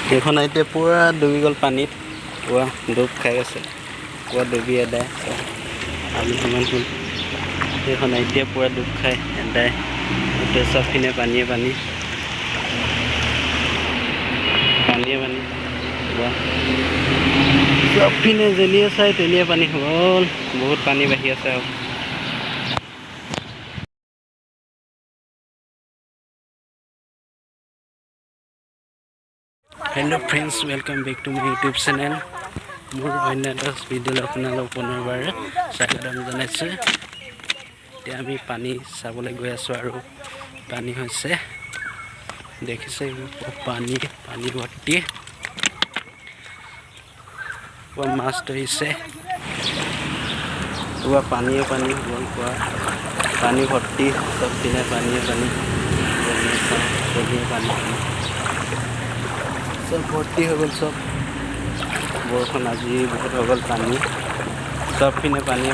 এইখন এতিয়া পুৰা ডুবি গ'ল পানীত পুৰা ডুব খাই গৈছে পুৰা ডুবি এদায় আমি সমান হ'ল এইখন এতিয়া পুৰা ডুব খাই এদায় গোটেই চবপিনে পানীয়ে পানী পুৰা চবপিনে যেনিয়ে চাই তেনিয়ে পানী হ'ল বহুত পানী বাঢ়ি আছে আৰু hello friends welcome back to my YouTube channel more अन्य এটা ভিডিঅ' আপোনালোক পুনৰবাৰ স্বাগতম জনাইছোঁ এতিয়া আমি পানী চাবলৈ গৈ আছোঁ আৰু পানী হৈছে দেখিছে পানী ভৰ্তি পুৰা মাছ ধৰিছে পুৰা পানীয়ে পানী হ'ল পুৰা পানী ভৰ্তি চব পিনে পানীয়ে পানী सब भर्ती हो गल सब बरखुण आज बहुत हो गल पानी सब पिने पानी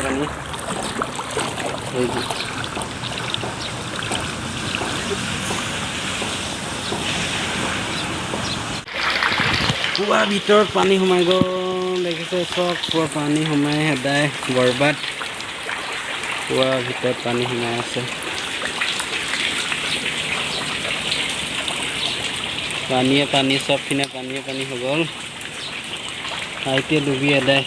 पूरा भर पानी सोमाई गल देखिसे सब पूरा पानी सोमाई सदाय बर्बाद पूरा भर पानी सोमाई आछे पानी सब फिने पानी हो गल आइते डूबी एदाय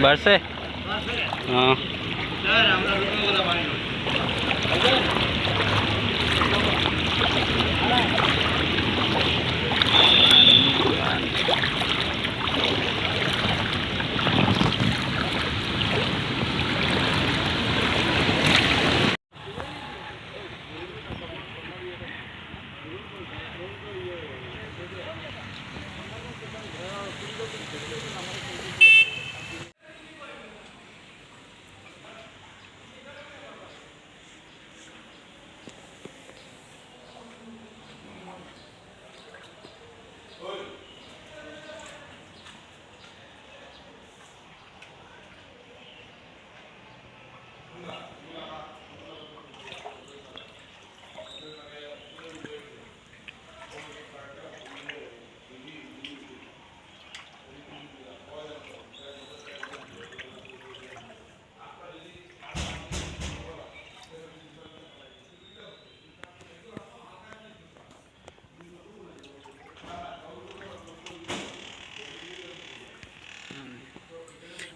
बरसे हाँ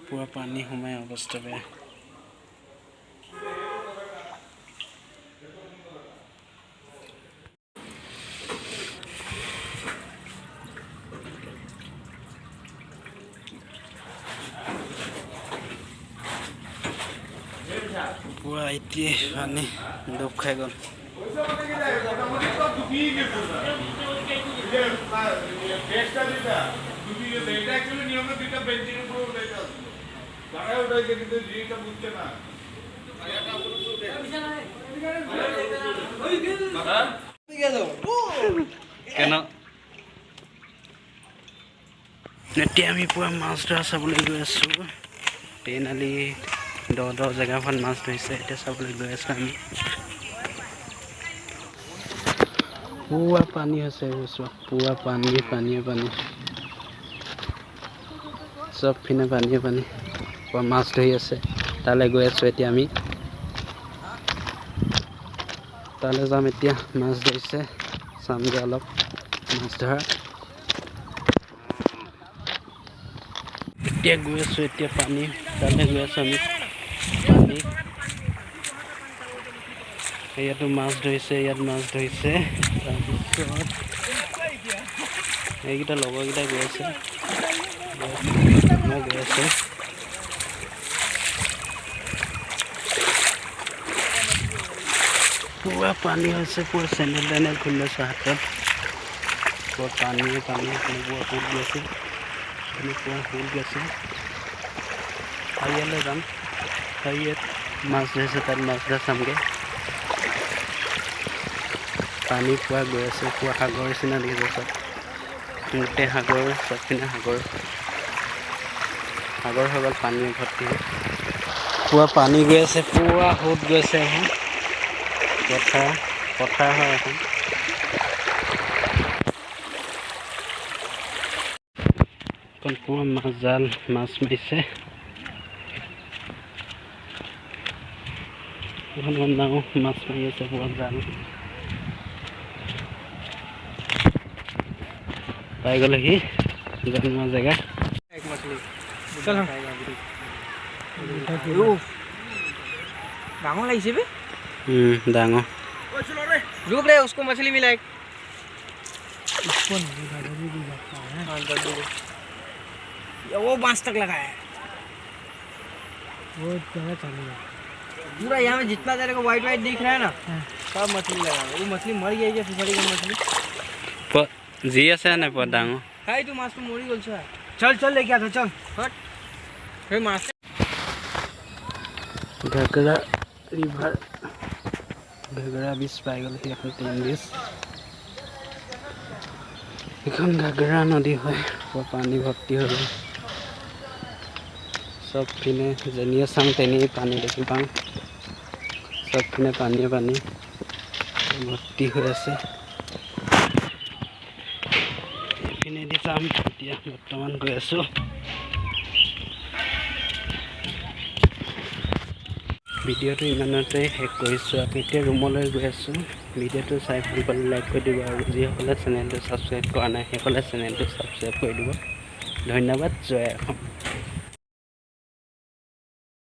पूरा पानी सोमाई अवस्था बेया पूरा इतने पानी डूब खाई गल এতিয়া আমি পুৰা মাছ ধৰা চাবলৈ গৈ আছোঁ ট্ৰেইনালি দ জেগাখন মাছ ধৰিছে এতিয়া চাবলৈ গৈ আছোঁ আমি পুৰা পানী হৈছে পুৰা পানী চব পিনে পানী পুৰা মাছ ধৰি আছে তালৈ গৈ আছোঁ এতিয়া আমি তালৈ যাম এতিয়া মাছ ধৰিছে চামগৈ অলপ মাছ ধৰা এতিয়া গৈ আছোঁ এতিয়া পানী তালৈ গৈ আছোঁ আমি পানী ইয়াতো মাছ ধৰিছে ইয়াত মাছ ধৰিছে তাৰপিছত এইকেইটা লগৰকেইটা গৈ আছে মই গৈ আছোঁ পুৰা পানী হৈছে পুৰা চেণ্ডেল টেণ্ডেল খুলি লৈছোঁ হাতত পুৰা পানীয়ে পানী পুৰা ফুল গৈছে পুৰা ফুল গৈছে হাৰিয়ালৈ যাম হাৰিয়াত মাছ ধৰিছে তাত মাছ ধৰা চামগৈ পানী পুৰা গৈ আছে পুৰা সাগৰ নিচিনা দেখিছে চব গোটেই সাগৰ চবপিনে সাগৰ সাগৰ হৈ গ'ল পানীয়ে ভৰ্তি পুৰা পানী গৈ আছে পুৰা সোঁত গৈছে এখন পথাৰ হয় এখন পুৰা মাছ জাল মাছ মাৰিছে এখন ডাঙৰ মাছ মাৰি আছে পুৰা জাল পাই গ'লেহি জন্ম জেগা डांगो लाइसे बे डांगो रुक रे उसको मछली मिला एक इसको नहीं दादा जी भी जाता है हां दादू वो बांस तक लगा है वो जगह चलेगा पूरा यहाँ में जितना तेरे को वाइट वाइट दिख रहा है ना सब मछली लगा है वो मछली मर गई क्या फिसड़ी की मछली जी আছে না পর ডাঙৰ खाई तू माছ तो मोरी बोल छा चल चल लेके आ चल हट फिर माछ घागरा रिवर घागरा बीच पाई गल এখন 3 बीच এখন ঘাগৰা নদী হয় পানী ভৰ্তি হৈ গ'ল সব পিনে যেনিয়ে চাওঁ তেনিয়ে পানী দেখি পাওঁ সব পিনে পানীয়ে পানী ভৰ্তি হৈ আছে এইপিনেদি যাম এতিয়া বৰ্তমান গৈ আছোঁ ভিডিঅ'টো ইমানতে শেষ কৰিছোঁ এতিয়া ৰুমলৈ গৈ আছোঁ ভিডিঅ'টো চাই ভাল পালে লাইক কৰি দিব আৰু যিসকলে চেনেলটো ছাবস্ক্ৰাইব কৰা নাই সেইসকলে চেনেলটো ছাবস্ক্ৰাইব কৰি দিব ধন্যবাদ জয় অসম